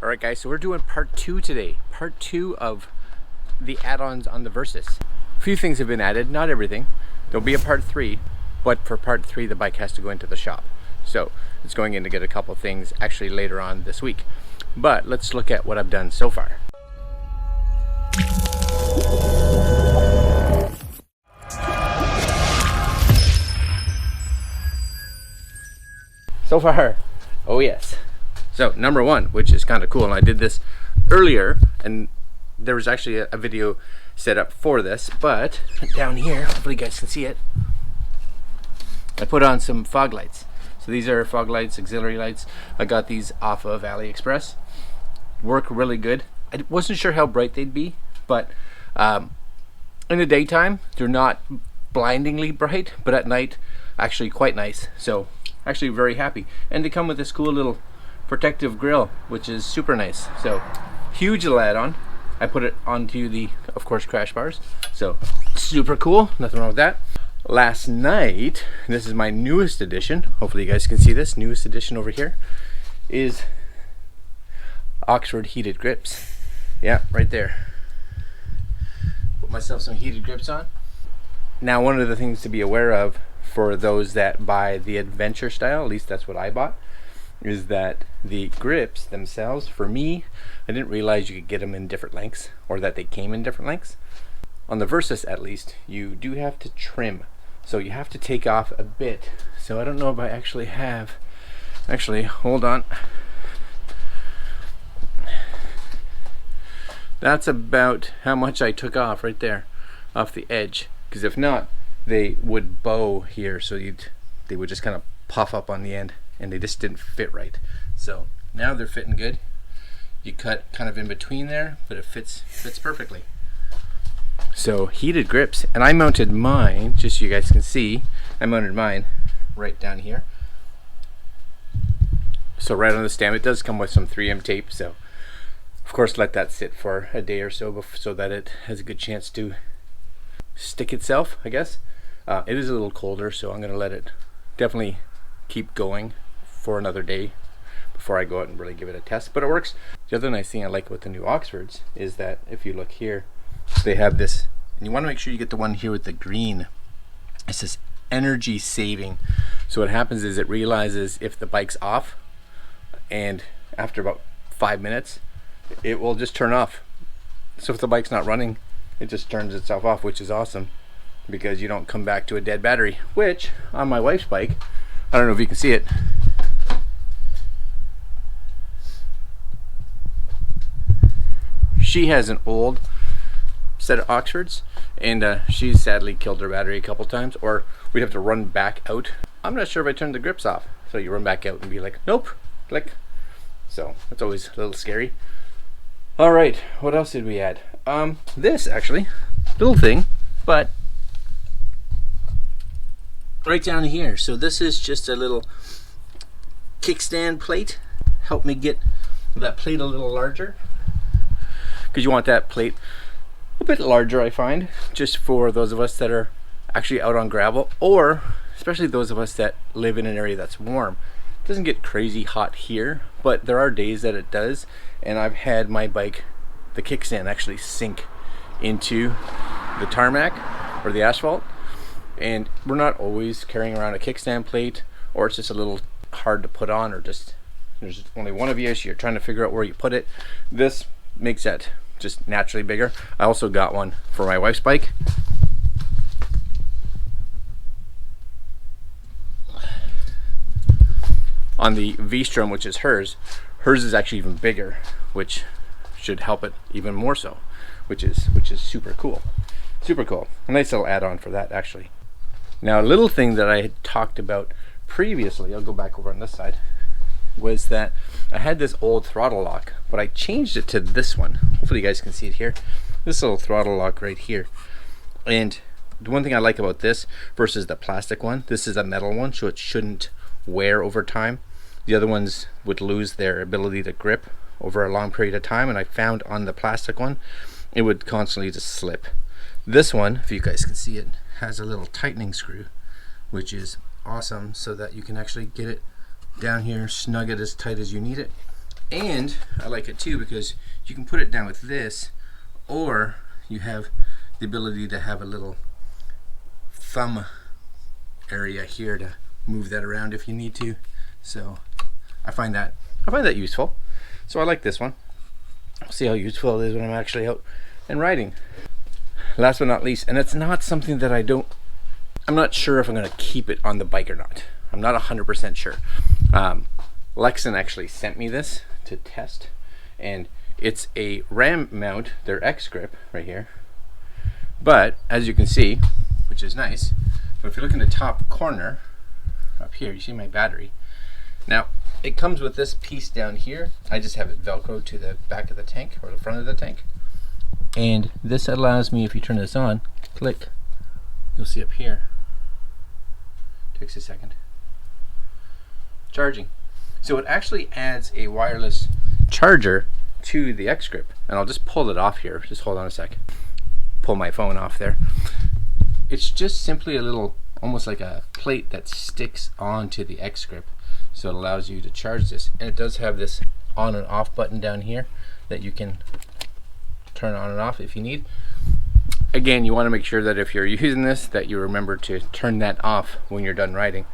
Alright guys, so we're doing part 2 today. Part 2 of the add-ons on the Versys. A few things have been added, not everything. There'll be a part 3, but for part 3 the bike has to go into the shop. So it's going in to get a couple things actually later on this week. But let's look at what I've done so far. So far, oh yes. So number one, which is kind of cool, and I did this earlier, and there was actually a video set up for this, but down here, hopefully you guys can see it, I put on some fog lights. So these are fog lights, auxiliary lights. I got these off of AliExpress. Work really good. I wasn't sure how bright they'd be, but in the daytime, they're not blindingly bright, but at night, actually quite nice. So actually very happy. And they come with this cool little protective grill, which is super nice. So huge little add-on. I put it onto the, of course, crash bars. So super cool, nothing wrong with that. Last night, this is my newest addition. Hopefully you guys can see this. Newest addition over here is Oxford heated grips. Yeah, right there. Put myself some heated grips on. Now, one of the things to be aware of for those that buy the adventure style, at least that's what I bought, is that the grips themselves, for me, I didn't realize you could get them in different lengths, or that they came in different lengths. On the Versys, at least, you do have to trim, so you have to take off a bit. So I don't know if I actually have, hold on. That's about how much I took off right there, off the edge, because if not, they would bow here, so they would just kind of puff up on the end, and they just didn't fit right. So now they're fitting good. You cut kind of in between there, but it fits perfectly. So heated grips, and I mounted mine, just so you guys can see, I mounted mine right down here. So right on the stem. It does come with some 3M tape, so of course let that sit for a day or so so that it has a good chance to stick itself, I guess. It is a little colder, so I'm going to let it definitely keep going for another day before I go out and really give it a test, but it works. The other nice thing I like with the new Oxfords is that if you look here, they have this, and you want to make sure you get the one here with the green. It says energy saving. So what happens is it realizes if the bike's off, and after about 5 minutes it will just turn off. So if the bike's not running, it just turns itself off, which is awesome, because you don't come back to a dead battery. Which on my wife's bike, I don't know if you can see it, she has an old set of Oxfords, and she's sadly killed her battery a couple times, or we'd have to run back out. I'm not sure if I turned the grips off, so you run back out and be like, nope, click. So that's always a little scary. All right, what else did we add? This actually, little thing, but right down here. So this is just a little kickstand plate. Help me get that plate a little larger, because you want that plate a bit larger, I find, just for those of us that are actually out on gravel, or especially those of us that live in an area that's warm. It doesn't get crazy hot here, but there are days that it does, and I've had my bike, the kickstand, actually sink into the tarmac or the asphalt, and we're not always carrying around a kickstand plate, or it's just a little hard to put on, or just there's only one of you, so you're trying to figure out where you put it. This makes that just naturally bigger. I also got one for my wife's bike. On the V-Strom, which is hers is actually even bigger, which should help it even more so, which is super cool. Super cool. A nice little add-on for that, actually. Now, a little thing that I had talked about previously, I'll go back over on this side, was that I had this old throttle lock, but I changed it to this one. Hopefully you guys can see it here. This little throttle lock right here. And the one thing I like about this versus the plastic one, this is a metal one, so it shouldn't wear over time. The other ones would lose their ability to grip over a long period of time, and I found on the plastic one it would constantly just slip. This one, if you guys can see it, has a little tightening screw, which is awesome, so that you can actually get it down here, snug it as tight as you need it, And I like it too because you can put it down with this, or you have the ability to have a little thumb area here to move that around if you need to. So I find that useful. So I like this one. We'll see how useful it is when I'm actually out and riding. Last but not least, and it's not something that I'm not sure if I'm going to keep it on the bike or not. I'm not 100% sure. Lexin actually sent me this to test, and it's a ram mount, their X grip right here. But as you can see, which is nice, but if you look in the top corner up here, you see my battery. Now it comes with this piece down here. I just have it velcro to the back of the tank or the front of the tank, and this allows me, if you turn this on, click, you'll see up here, takes a second, charging. So it actually adds a wireless charger to the X grip, and I'll just pull it off here. Just hold on a sec. Pull my phone off there. It's just simply a little, almost like a plate that sticks onto the X grip, so it allows you to charge this. And it does have this on and off button down here that you can turn on and off if you need. Again, you want to make sure that if you're using this, that you remember to turn that off when you're done riding.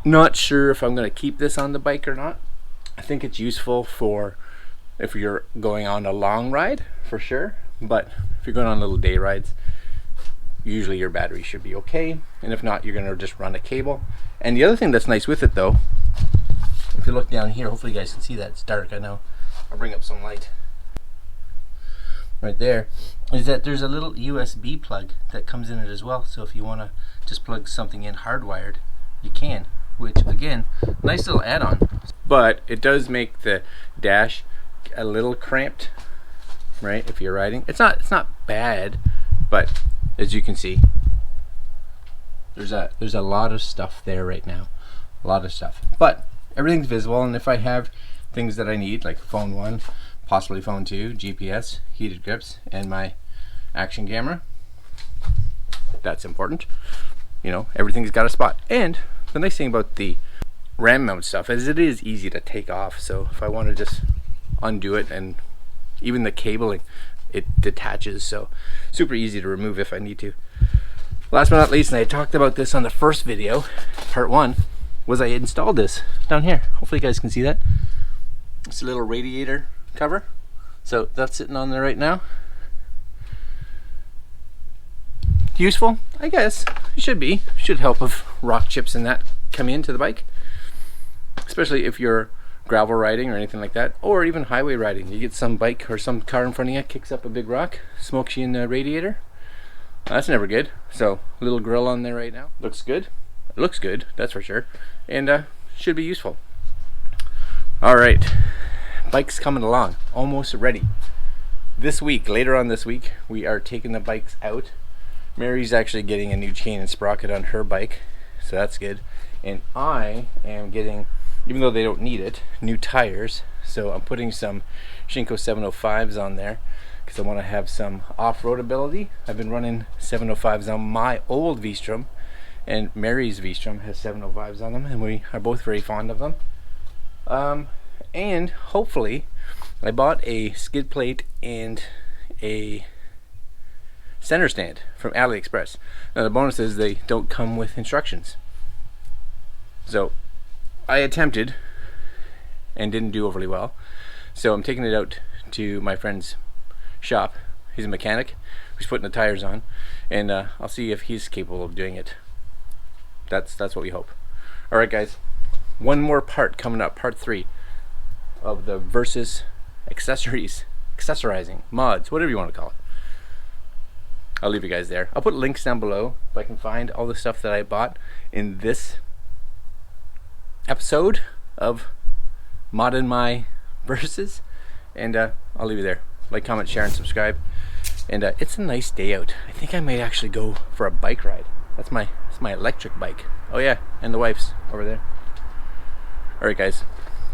Not sure if I'm going to keep this on the bike or not. I think it's useful for if you're going on a long ride, for sure. But if you're going on little day rides, usually your battery should be okay. And if not, you're going to just run a cable. And the other thing that's nice with it though, if you look down here, hopefully you guys can see that. It's dark, I know. I'll bring up some light. Right there, is that there's a little USB plug that comes in it as well. So if you want to just plug something in hardwired, you can. Which again, nice little add-on. But it does make the dash a little cramped, right? If you're riding, it's not bad, but as you can see, there's a lot of stuff there right now, a lot of stuff. But everything's visible, and if I have things that I need, like phone 1, possibly phone 2, GPS, heated grips, and my action camera, that's important. You know, everything's got a spot. And the nice thing about the ram mount stuff is it is easy to take off. So if I want to just undo it, and even the cabling, it detaches, so super easy to remove if I need to. Last but not least, and I talked about this on the first video, part 1, was I installed this down here. Hopefully you guys can see that. It's a little radiator cover. So that's sitting on there right now. Useful, I guess. It should be. Should help if rock chips and that come into the bike. Especially if you're gravel riding or anything like that, or even highway riding. You get some bike or some car in front of you, kicks up a big rock, smokes you in the radiator. That's never good. So a little grill on there right now. Looks good. It looks good, that's for sure. And should be useful. Alright, bike's coming along, almost ready. This week, later on this week, we are taking the bikes out. Mary's actually getting a new chain and sprocket on her bike, so that's good. And I am getting, even though they don't need it, new tires. So I'm putting some Shinko 705s on there because I want to have some off-road ability. I've been running 705s on my old V-Strom, and Mary's V-Strom has 705s on them, and we are both very fond of them. And hopefully, I bought a skid plate and a center stand from AliExpress. Now the bonus is they don't come with instructions. So I attempted and didn't do overly well. So I'm taking it out to my friend's shop. He's a mechanic who's putting the tires on, and I'll see if he's capable of doing it. That's what we hope. Alright guys, one more part coming up, part 3 of the Versys accessorizing, mods, whatever you want to call it. I'll leave you guys there. I'll put links down below if I can find all the stuff that I bought in this episode of modding my Versys, and I'll leave you there. Like, comment, share, and subscribe. And it's a nice day out. I think I might actually go for a bike ride. That's my electric bike. Oh yeah, and the wife's over there. Alright guys,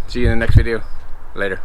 see you in the next video. Later.